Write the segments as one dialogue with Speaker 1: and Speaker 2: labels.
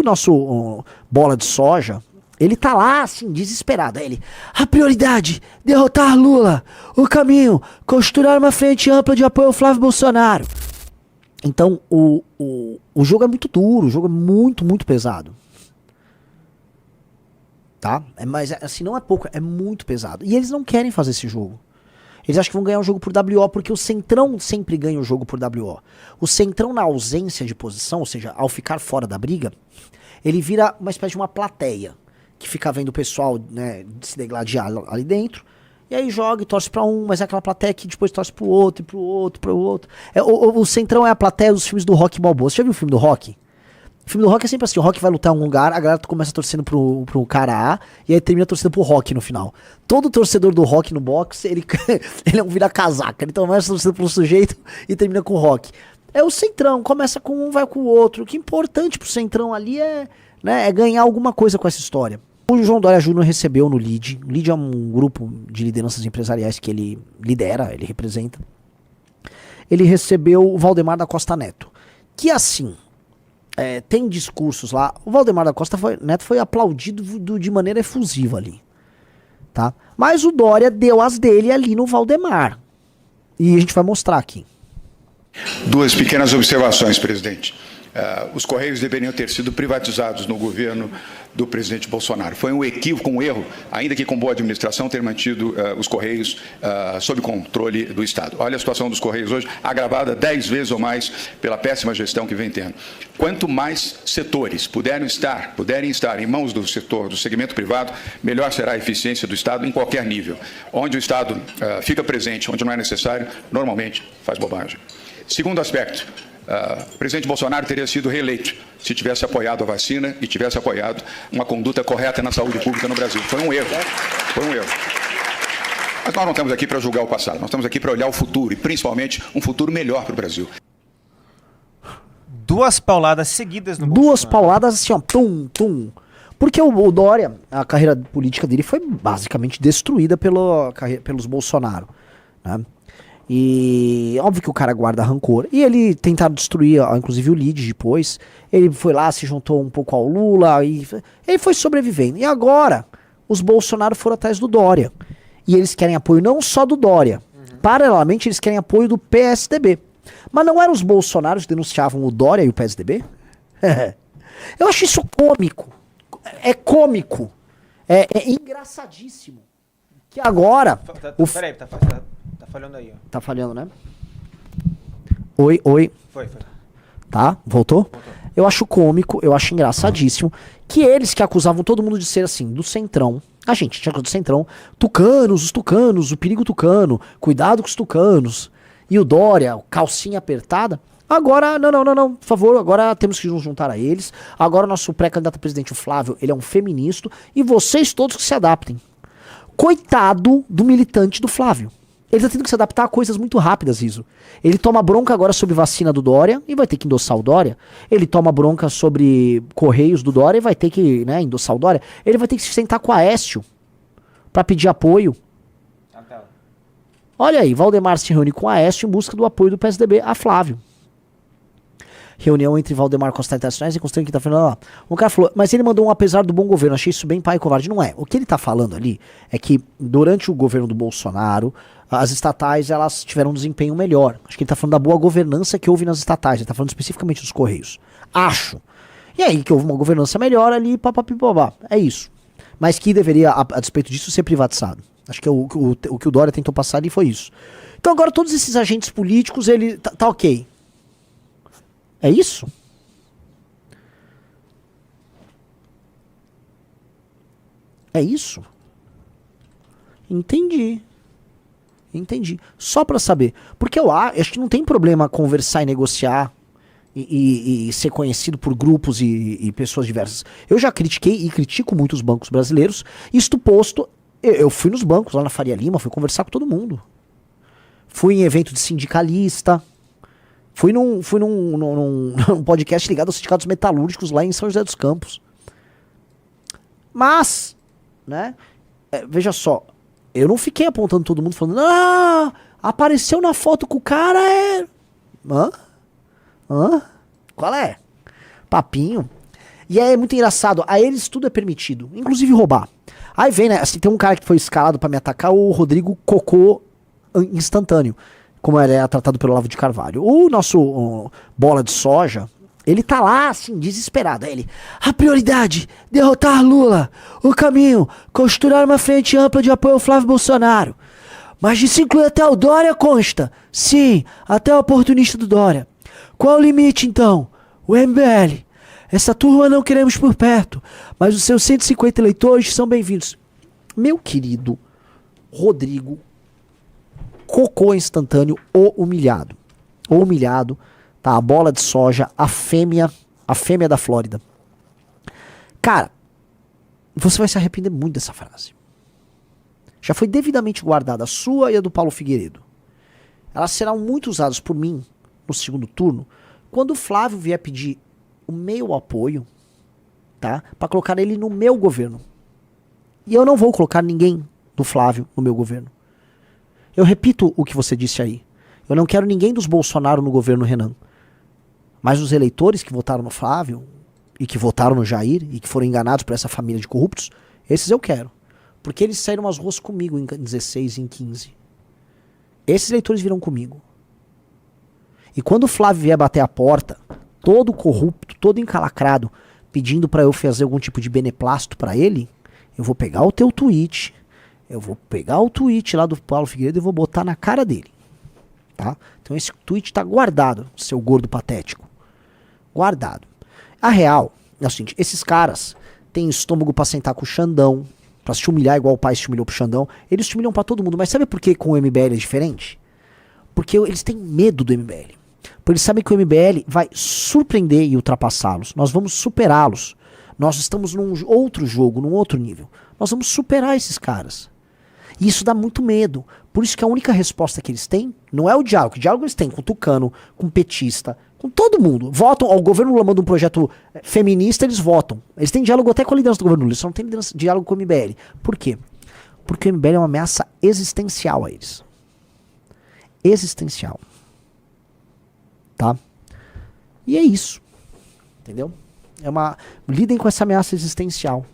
Speaker 1: O nosso bola de soja, ele tá lá, assim, desesperado. Aí ele, a prioridade, derrotar Lula. O caminho, costurar uma frente ampla de apoio ao Flávio Bolsonaro. Então, o jogo é muito duro, o jogo é muito, muito pesado. Tá? Mas, assim, não é pouco, é muito pesado. E eles não querem fazer esse jogo. Eles acham que vão ganhar o jogo por WO, porque o Centrão sempre ganha o jogo por WO. O Centrão, na ausência de posição, ou seja, ao ficar fora da briga, ele vira uma espécie de uma plateia, que fica vendo o pessoal, né, se degladiar ali dentro, e aí joga e torce pra um, mas é aquela plateia que depois torce pro outro, e pro outro, pro outro. O Centrão é a plateia dos filmes do Rock Balboa. Você já viu o filme do Rock? O filme do Rock é sempre assim, o Rock vai lutar em um lugar, a galera começa torcendo pro cara A, e aí termina torcendo pro Rock no final. Todo torcedor do Rock no boxe, ele é um vira-casaca, ele começa torcendo pro sujeito e termina com o Rock. É o Centrão, começa com um, vai com o outro. O que é importante pro Centrão ali é ganhar alguma coisa com essa história. O João Dória Júnior recebeu no LIDE. O LIDE é um grupo de lideranças empresariais que ele lidera, ele representa. Ele recebeu o Valdemar da Costa Neto. Que assim, tem discursos lá. O Valdemar da Costa Neto foi aplaudido de maneira efusiva ali. Tá? Mas o Dória deu as dele ali no Valdemar. E a gente vai mostrar aqui.
Speaker 2: Duas pequenas observações, presidente. Os Correios deveriam ter sido privatizados no governo do presidente Bolsonaro. Foi um equívoco, um erro, ainda que com boa administração, ter mantido os Correios sob controle do Estado. Olha a situação dos Correios hoje, agravada 10 vezes ou mais pela péssima gestão que vem tendo. Quanto mais setores puderem estar em mãos do setor, do segmento privado, melhor será a eficiência do Estado em qualquer nível. Onde o Estado fica presente, onde não é necessário, normalmente faz bobagem. Segundo aspecto, o presidente Bolsonaro teria sido reeleito se tivesse apoiado a vacina e tivesse apoiado uma conduta correta na saúde pública no Brasil. Foi um erro. Foi um erro. Mas nós não estamos aqui para julgar o passado, nós estamos aqui para olhar o futuro e, principalmente, um futuro melhor para o Brasil.
Speaker 3: Duas pauladas seguidas no Bolsonaro.
Speaker 1: Duas pauladas assim, ó, tum, tum. Porque o Dória, a carreira política dele foi basicamente destruída pelos Bolsonaro, né? E óbvio que o cara guarda rancor. E ele tentaram destruir, inclusive, o LIDE depois. Ele foi lá, se juntou um pouco ao Lula. E ele foi sobrevivendo. E agora, os Bolsonaro foram atrás do Dória. E eles querem apoio não só do Dória. Paralelamente, eles querem apoio do PSDB. Mas não eram os Bolsonaros que denunciavam o Dória e o PSDB? Eu acho isso cômico. É cômico. É engraçadíssimo. Que agora...
Speaker 3: Peraí, tá falhando aí, ó.
Speaker 1: Tá falhando, né? Oi.
Speaker 3: Foi.
Speaker 1: Tá? Voltou? Eu acho cômico, eu acho engraçadíssimo que eles que acusavam todo mundo de ser assim, do Centrão. A gente tinha coisa do Centrão. Os tucanos, o perigo tucano, cuidado com os tucanos. E o Dória, calcinha apertada. Agora, não, por favor, agora temos que nos juntar a eles. Agora o nosso pré-candidato a presidente, o Flávio, ele é um feminista. E vocês todos que se adaptem. Coitado do militante do Flávio. Ele tá tendo que se adaptar a coisas muito rápidas, Riso. Ele toma bronca agora sobre vacina do Dória e vai ter que endossar o Dória. Ele toma bronca sobre Correios do Dória e vai ter que, endossar o Dória. Ele vai ter que se sentar com a Aécio pra pedir apoio. Olha aí, Valdemar se reúne com a Aécio em busca do apoio do PSDB a Flávio. Reunião entre Valdemar Costa Internacionais e Constantino que tá falando lá. O cara falou, mas ele mandou um apesar do bom governo, achei isso bem pai e covarde. Não é. O que ele tá falando ali é que durante o governo do Bolsonaro, as estatais elas tiveram um desempenho melhor. Acho que ele tá falando da boa governança que houve nas estatais. Ele tá falando especificamente dos Correios. Acho. E aí que houve uma governança melhor ali, papapipobá. É isso. Mas que deveria, a despeito disso, ser privatizado. Acho que o que o Dória tentou passar ali foi isso. Então agora todos esses agentes políticos, ele tá ok. É isso? É isso? Entendi. Só pra saber. Porque eu acho que não tem problema conversar e negociar e ser conhecido por grupos e pessoas diversas. Eu já critiquei e critico muito os bancos brasileiros. Isto posto, eu fui nos bancos lá na Faria Lima, fui conversar com todo mundo. Fui em evento de sindicalista. Fui num podcast ligado aos sindicatos metalúrgicos lá em São José dos Campos. Mas, veja só, eu não fiquei apontando todo mundo falando, apareceu na foto com o cara, Qual é? Papinho. E é muito engraçado, a eles tudo é permitido, inclusive roubar. Aí vem, né, assim, tem um cara que foi escalado pra me atacar, o Rodrigo Cocô Instantâneo, como ele é tratado pelo Olavo de Carvalho. O nosso bola de soja, ele tá lá, assim, desesperado. Aí ele, a prioridade, derrotar Lula. O caminho, costurar uma frente ampla de apoio ao Flávio Bolsonaro. Mas disso inclui até o Dória, consta. Sim, até o oportunista do Dória. Qual o limite, então? O MBL. Essa turma não queremos por perto, mas os seus 150 eleitores são bem-vindos. Meu querido Rodrigo Cocô Instantâneo, o humilhado. O humilhado, tá? A bola de soja, a fêmea da Flórida. Cara, você vai se arrepender muito dessa frase. Já foi devidamente guardada a sua e a do Paulo Figueiredo. Elas serão muito usadas por mim no segundo turno, quando o Flávio vier pedir o meu apoio, tá? Pra colocar ele no meu governo. E eu não vou colocar ninguém do Flávio no meu governo. Eu repito o que você disse aí. Eu não quero ninguém dos Bolsonaro no governo Renan. Mas os eleitores que votaram no Flávio, e que votaram no Jair, e que foram enganados por essa família de corruptos, esses eu quero. Porque eles saíram às ruas comigo em 16 e em 15. Esses eleitores virão comigo. E quando o Flávio vier bater a porta, todo corrupto, todo encalacrado, pedindo pra eu fazer algum tipo de beneplácito pra ele, eu vou pegar o teu tweet, eu vou pegar o tweet lá do Paulo Figueiredo e vou botar na cara dele. Tá? Então esse tweet tá guardado, seu gordo patético. Guardado. A real é o seguinte, esses caras têm estômago pra sentar com o Xandão, pra se humilhar igual o pai se humilhou pro Xandão. Eles se humilham pra todo mundo, mas sabe por que com o MBL é diferente? Porque eles têm medo do MBL. Porque eles sabem que o MBL vai surpreender e ultrapassá-los. Nós vamos superá-los. Nós estamos num outro jogo, num outro nível. Nós vamos superar esses caras. E isso dá muito medo. Por isso que a única resposta que eles têm não é o diálogo. O diálogo eles têm com o tucano, com o petista, com todo mundo. Votam, o governo Lula manda um projeto feminista, eles votam. Eles têm diálogo até com a liderança do governo Lula, eles só não têm diálogo com o MBL. Por quê? Porque o MBL é uma ameaça existencial a eles. Existencial. Tá? E é isso. Entendeu? Lidem com essa ameaça existencial.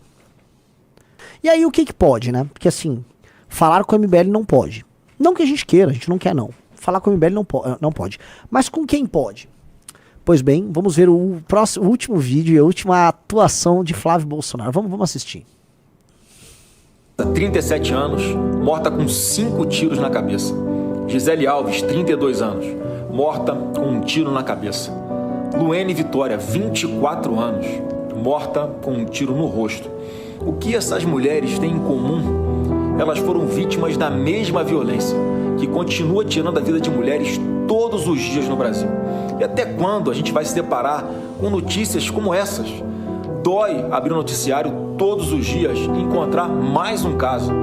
Speaker 1: E aí o que pode, né? Porque assim, falar com o MBL não pode. Não que a gente queira, a gente não quer não. Falar com o MBL não pode. Mas com quem pode? Pois bem, vamos ver o último vídeo e a última atuação de Flávio Bolsonaro. Vamos assistir.
Speaker 4: 37 anos, morta com 5 tiros na cabeça. Gisele Alves, 32 anos, morta com um tiro na cabeça. Luene Vitória, 24 anos, morta com um tiro no rosto. O que essas mulheres têm em comum? Elas foram vítimas da mesma violência, que continua tirando a vida de mulheres todos os dias no Brasil. E até quando a gente vai se deparar com notícias como essas? Dói abrir o noticiário todos os dias e encontrar mais um caso.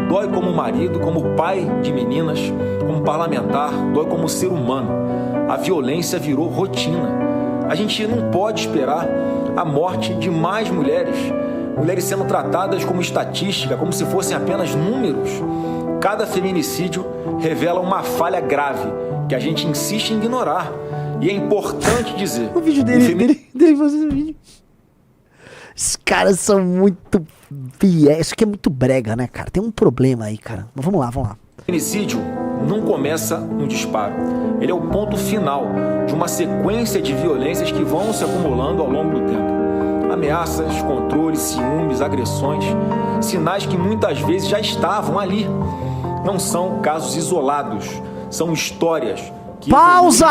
Speaker 4: Dói como marido, como pai de meninas, como parlamentar, dói como ser humano. A violência virou rotina. A gente não pode esperar a morte de mais mulheres. Mulheres sendo tratadas como estatística, como se fossem apenas números. Cada feminicídio revela uma falha grave que a gente insiste em ignorar. E é importante dizer...
Speaker 1: O vídeo dele fazendo o vídeo. Esses caras são muito fiéis. Isso aqui é muito brega, né, cara? Tem um problema aí, cara. Mas vamos lá.
Speaker 4: O feminicídio não começa no disparo. Ele é o ponto final de uma sequência de violências que vão se acumulando ao longo do tempo. Ameaças, controles, ciúmes, agressões, sinais que muitas vezes já estavam ali. Não são casos isolados, são histórias que...
Speaker 1: Pausa!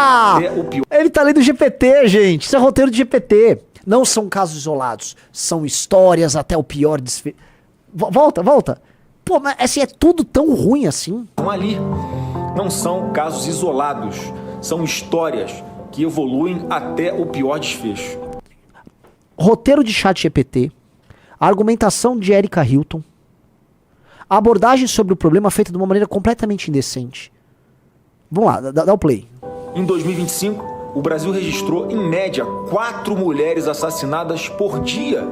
Speaker 1: Ele tá lendo GPT, gente. Isso é roteiro de GPT. Não são casos isolados, são histórias até o pior desfecho. Volta. Pô, mas assim, é tudo tão ruim assim?
Speaker 4: Ali. Não são casos isolados, são histórias que evoluem até o pior desfecho.
Speaker 1: Roteiro de ChatGPT, argumentação de Erika Hilton, abordagem sobre o problema feita de uma maneira completamente indecente. Vamos lá, dá o play.
Speaker 4: Em 2025, o Brasil registrou, em média, 4 mulheres assassinadas por dia.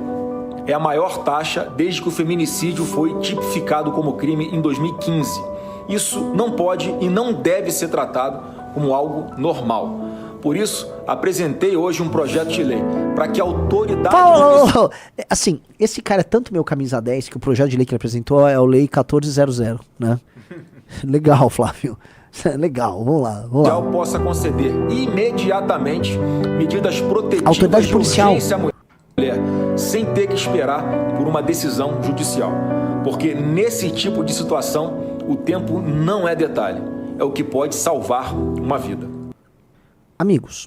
Speaker 4: É a maior taxa desde que o feminicídio foi tipificado como crime em 2015. Isso não pode e não deve ser tratado como algo normal. Por isso, apresentei hoje um projeto de lei para que a autoridade...
Speaker 1: Assim, esse cara é tanto meu camisa 10 que o projeto de lei que ele apresentou é o Lei 1400, né? Legal, Flávio. Legal, vamos lá.
Speaker 4: Possa conceder imediatamente medidas protetivas
Speaker 1: autoridade policial
Speaker 4: de urgência à mulher, sem ter que esperar por uma decisão judicial. Porque nesse tipo de situação, o tempo não é detalhe, é o que pode salvar uma vida.
Speaker 1: Amigos,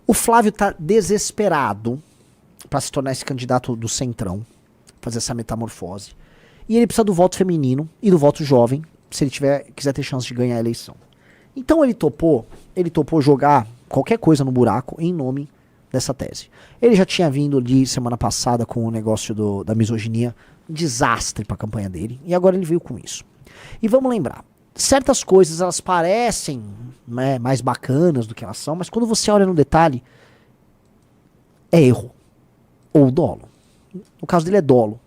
Speaker 1: o Flávio tá desesperado para se tornar esse candidato do Centrão, fazer essa metamorfose. E ele precisa do voto feminino e do voto jovem, se ele quiser ter chance de ganhar a eleição. Então ele topou jogar qualquer coisa no buraco em nome dessa tese. Ele já tinha vindo de semana passada com o negócio da misoginia, um desastre para a campanha dele, e agora ele veio com isso. E vamos lembrar, certas coisas elas parecem, né, mais bacanas do que elas são, mas quando você olha no detalhe, é erro ou dolo. No caso dele é dolo.